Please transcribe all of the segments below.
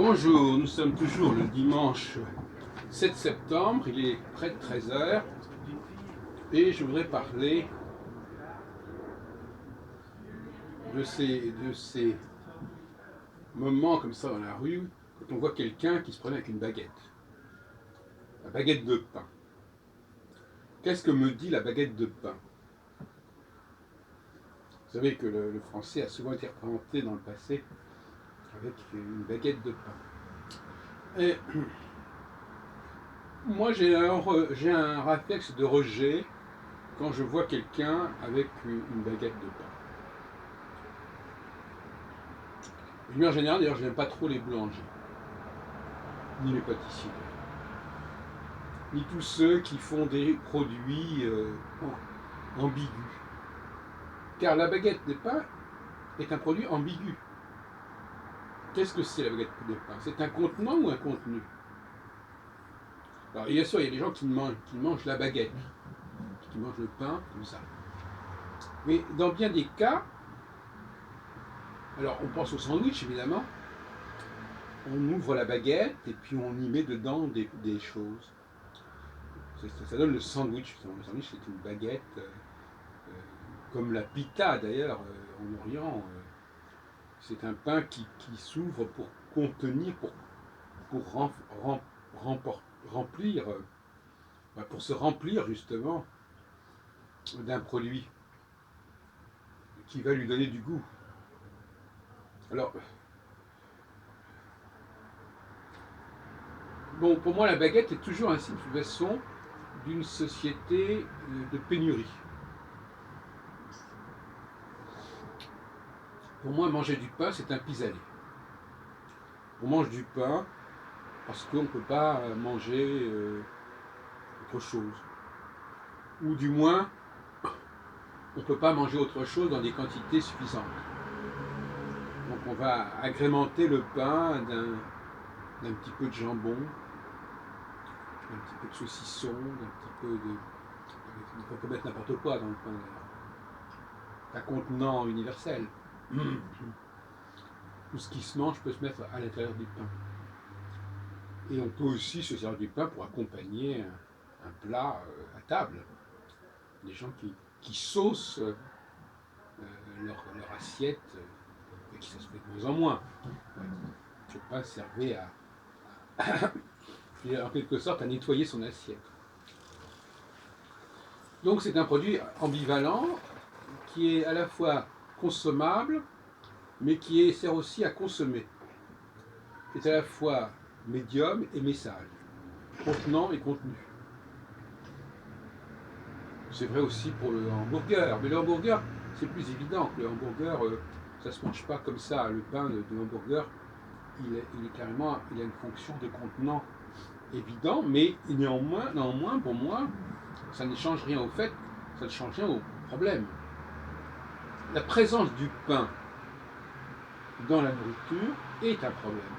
Bonjour, nous sommes toujours le dimanche 7 septembre, il est près de 13 heures et je voudrais parler de ces moments comme ça dans la rue, quand on voit quelqu'un qui se prenait avec une baguette, la baguette de pain. Qu'est-ce que me dit la baguette de pain? Vous savez que le français a souvent été représenté dans le passé avec une baguette de pain. Et moi j'ai un réflexe de rejet quand je vois quelqu'un avec une baguette de pain. De manière générale, d'ailleurs, je n'aime pas trop les boulangers, ni les pâtissiers, ni tous ceux qui font des produits ambigus. Car la baguette de pain est un produit ambigu. Qu'est-ce que c'est la baguette de pain? C'est un contenant ou un contenu? Alors, bien sûr, il y a des gens qui mangent la baguette, qui mangent le pain comme ça. Mais dans bien des cas, alors on pense au sandwich évidemment, on ouvre la baguette et puis on y met dedans des choses. Ça donne le sandwich. Le sandwich, c'est une baguette, comme la pita d'ailleurs en Orient. C'est un pain qui s'ouvre pour contenir, pour remplir, pour se remplir justement d'un produit qui va lui donner du goût. Alors, bon, pour moi, la baguette est toujours un signe de façon d'une société de pénurie. Pour moi, manger du pain, c'est un pis-aller. On mange du pain parce qu'on ne peut pas manger autre chose. Ou du moins, on ne peut pas manger autre chose dans des quantités suffisantes. Donc on va agrémenter le pain d'un petit peu de jambon, d'un petit peu de saucisson, d'un petit peu de... On peut mettre n'importe quoi dans le pain d'ailleurs. Un contenant universel. Tout ce qui se mange peut se mettre à l'intérieur du pain. Et on peut aussi se servir du pain pour accompagner un plat à table. Des gens qui saucent leur assiette, et qui ça se fait de moins en moins. Le pain servait en quelque sorte à nettoyer son assiette. Donc c'est un produit ambivalent qui est à la fois consommable, mais qui sert aussi à consommer. C'est à la fois médium et message, contenant et contenu. C'est vrai aussi pour le hamburger, mais le hamburger, c'est plus évident que le hamburger, ça ne se mange pas comme ça. Le pain de hamburger, il a une fonction de contenant évident, mais néanmoins, pour moi, ça ne change rien au fait, ça ne change rien au problème. La présence du pain dans la nourriture est un problème,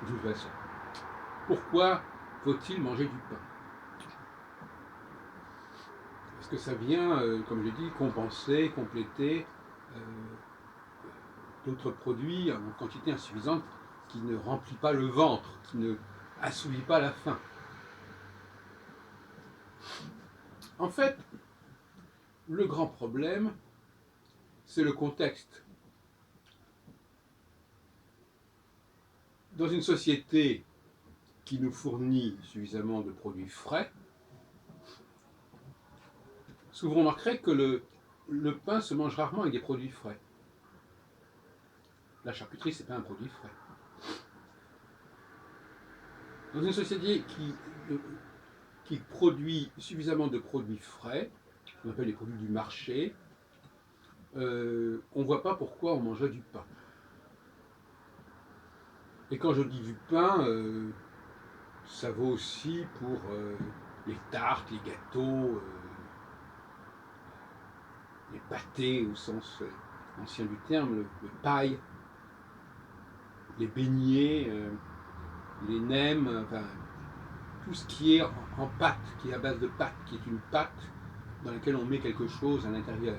de toute façon. Pourquoi faut-il manger du pain? Parce que ça vient, comme je dis, compenser, compléter d'autres produits en quantité insuffisante qui ne remplit pas le ventre, qui ne assouvit pas la faim. En fait, le grand problème, c'est le contexte. Dans une société qui nous fournit suffisamment de produits frais, souvent vous remarquerez que le pain se mange rarement avec des produits frais. La charcuterie, ce n'est pas un produit frais. Dans une société qui produit suffisamment de produits frais, qu'on appelle les produits du marché, on ne voit pas pourquoi on mangerait du pain. Et quand je dis du pain, ça vaut aussi pour les tartes, les gâteaux, les pâtés au sens ancien du terme, le paille, les beignets, les nems, enfin, tout ce qui est en pâte, qui est à base de pâte, qui est une pâte dans laquelle on met quelque chose à l'intérieur.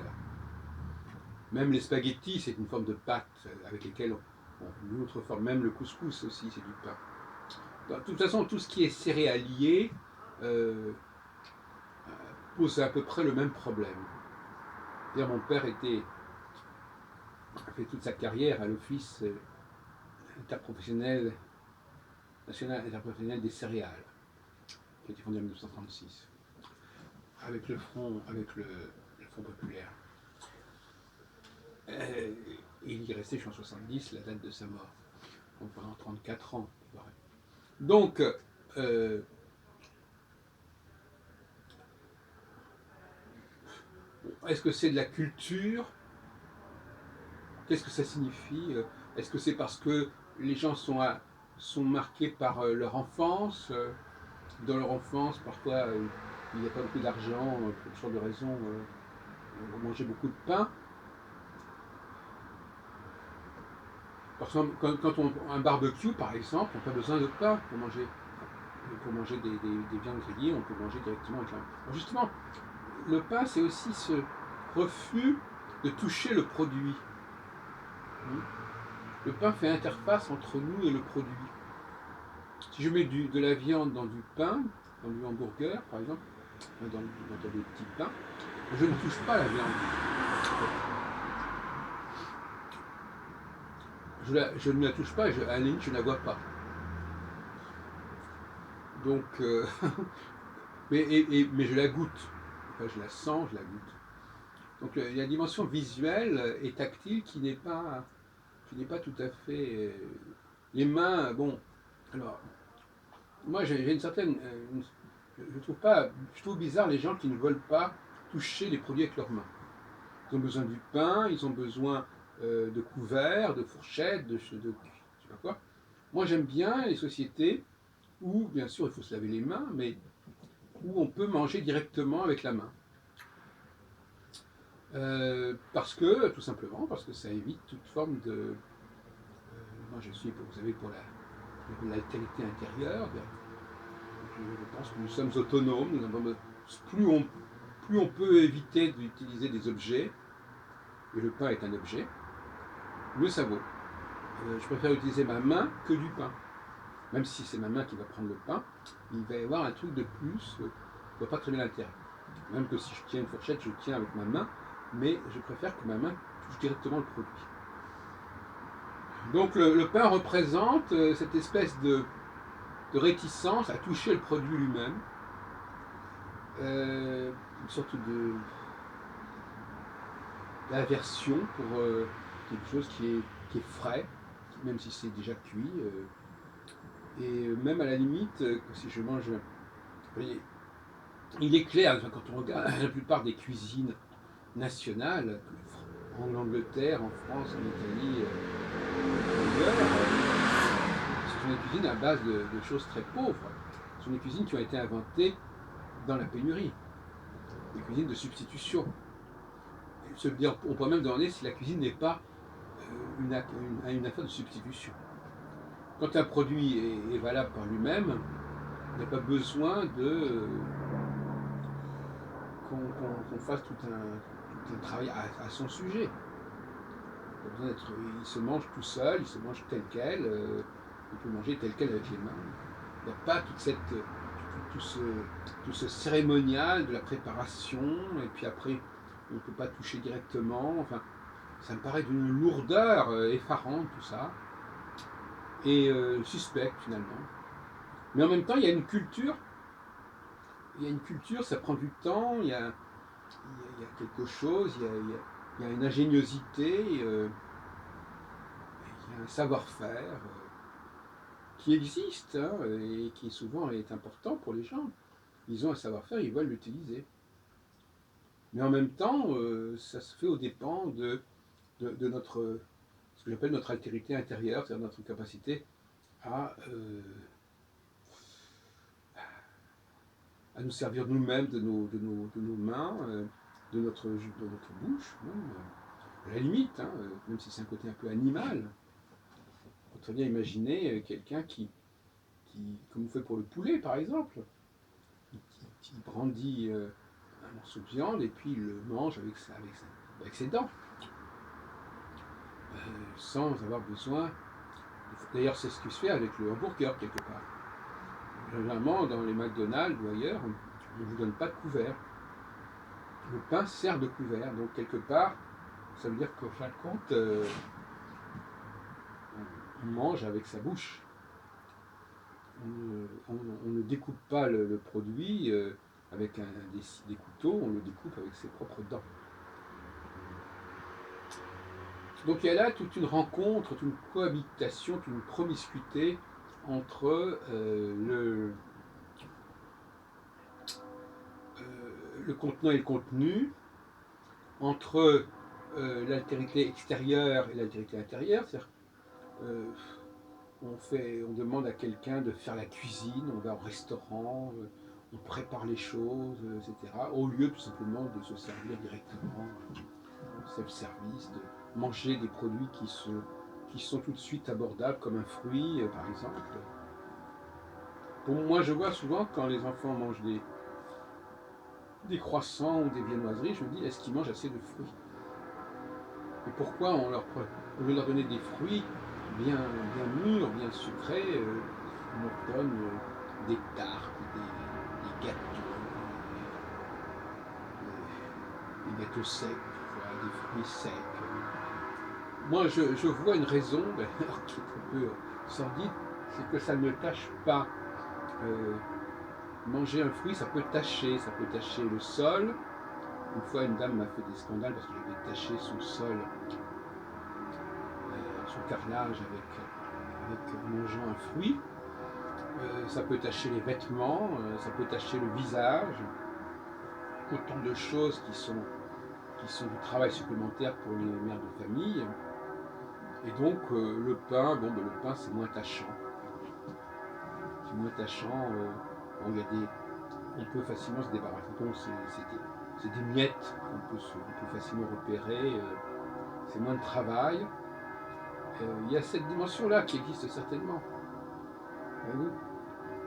Même les spaghettis, c'est une forme de pâte avec lesquelles Bon, une autre forme, même le couscous aussi, c'est du pain. De toute façon, tout ce qui est céréalier pose à peu près le même problème. C'est-à-dire, mon père a fait toute sa carrière à l'Office interprofessionnel, national interprofessionnel des céréales, qui a été fondé en 1936, avec le Front populaire. Et il y est resté jusqu'en 70, la date de sa mort. Donc pendant 34 ans. Donc, est-ce que c'est de la culture? Qu'est-ce que ça signifie? Est-ce que c'est parce que les gens sont marqués par leur enfance? Dans leur enfance, parfois, il n'y a pas beaucoup d'argent, pour toutes sortes de raisons, on mangeait beaucoup de pain. Par exemple, quand un barbecue, par exemple, on n'a pas besoin de pain pour manger. Pour manger des viandes grillées, on peut manger directement avec la main. Alors justement, le pain, c'est aussi ce refus de toucher le produit. Le pain fait interface entre nous et le produit. Si je mets de la viande dans du pain, dans du hamburger par exemple, dans des petits pains, je ne touche pas la viande. Je ne la touche pas, à la limite je ne la vois pas. Donc, mais je la goûte. Enfin, je la sens, je la goûte. Donc il y a une dimension visuelle et tactile qui n'est pas tout à fait. Les mains, bon, alors, moi j'ai une certaine. Je trouve bizarre les gens qui ne veulent pas toucher les produits avec leurs mains. Ils ont besoin du pain, ils ont besoin de couverts, de fourchettes, de je sais pas quoi. Moi j'aime bien les sociétés où, bien sûr, il faut se laver les mains, mais où on peut manger directement avec la main. Tout simplement, parce que ça évite toute forme de. Moi je suis, vous savez, pour l'altérité intérieure. Je pense que nous sommes autonomes. Plus on peut éviter d'utiliser des objets, et le pain est un objet, mieux ça vaut. Je préfère utiliser ma main que du pain. Même si c'est ma main qui va prendre le pain, il va y avoir un truc de plus, je ne vois pas très bien l'intérêt. Même que si je tiens une fourchette, je tiens avec ma main, mais je préfère que ma main touche directement le produit. Donc le pain représente cette espèce de réticence à toucher le produit lui-même, une sorte d'aversion pour quelque chose qui est frais, même si c'est déjà cuit. Et même à la limite, si je mange. Il est clair, quand on regarde la plupart des cuisines nationales, en Angleterre, en France, en Italie, ailleurs, ce sont des cuisines à base de choses très pauvres. Ce sont des cuisines qui ont été inventées dans la pénurie, des cuisines de substitution. On pourrait même demander si la cuisine n'est pas une affaire de substitution. Quand un produit est valable par lui-même, il n'y a pas besoin qu'on fasse tout un travail à son sujet. Il se mange tout seul, il se mange tel quel, il peut manger tel quel avec les mains. Il n'y a pas tout ce cérémonial de la préparation, et puis après on ne peut pas toucher directement. Enfin, ça me paraît d'une lourdeur effarante tout ça, et suspecte finalement. Mais en même temps, il y a une culture, ça prend du temps, il y a quelque chose, il y a une ingéniosité, il y a un savoir-faire qui existe et qui souvent est important pour les gens. Ils ont un savoir-faire, ils veulent l'utiliser. Mais en même temps, ça se fait aux dépens de notre, ce que j'appelle notre altérité intérieure, c'est-à-dire notre capacité à nous servir nous-mêmes de nos mains, de notre bouche, même, à la limite, même si c'est un côté un peu animal. On peut très bien imaginer quelqu'un qui, comme on fait pour le poulet par exemple, qui brandit un morceau de viande et puis il le mange avec ses dents, sans avoir besoin D'ailleurs, c'est ce qui se fait avec le hamburger quelque part. Généralement, dans les McDonald's ou ailleurs, on ne vous donne pas de couvert. Le pain sert de couvert, donc quelque part, ça veut dire qu'au fin de compte, on mange avec sa bouche. On ne découpe pas le produit avec des couteaux, on le découpe avec ses propres dents. Donc il y a là toute une rencontre, toute une cohabitation, toute une promiscuité entre le contenant et le contenu, entre l'altérité extérieure et l'altérité intérieure. C'est-à-dire, on demande à quelqu'un de faire la cuisine, on va au restaurant, on prépare les choses, etc. Au lieu tout simplement de se servir directement, self-service, de manger des produits qui sont tout de suite abordables, comme un fruit, par exemple. Pour moi, je vois souvent quand les enfants mangent des croissants ou des viennoiseries, je me dis, est-ce qu'ils mangent assez de fruits? Et pourquoi au lieu de leur donner des fruits bien mûrs, bien sucrés, on leur donne des tartes, des gâteaux, des gâteaux secs, des fruits secs. Moi, je vois une raison, d'ailleurs, qui est un peu sordide, c'est que ça ne tâche pas. Manger un fruit, ça peut tacher le sol. Une fois, une dame m'a fait des scandales parce que j'avais taché son sol, son carrelage avec mangeant un fruit. Ça peut tacher les vêtements, ça peut tacher le visage. Autant de choses qui sont du travail supplémentaire pour les mères de famille. Et donc, le pain, le pain c'est moins tachant. C'est moins tachant. On peut facilement se débarrasser. Donc, c'est des miettes qu'on peut facilement repérer. C'est moins de travail. Il y a cette dimension-là qui existe certainement.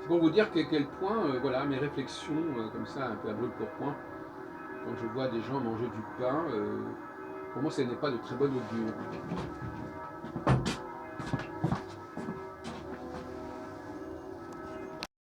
C'est pour vous dire à quel point, voilà, mes réflexions, comme ça, un peu à brûle pour point, quand je vois des gens manger du pain, pour moi, ce n'est pas de très bon augure.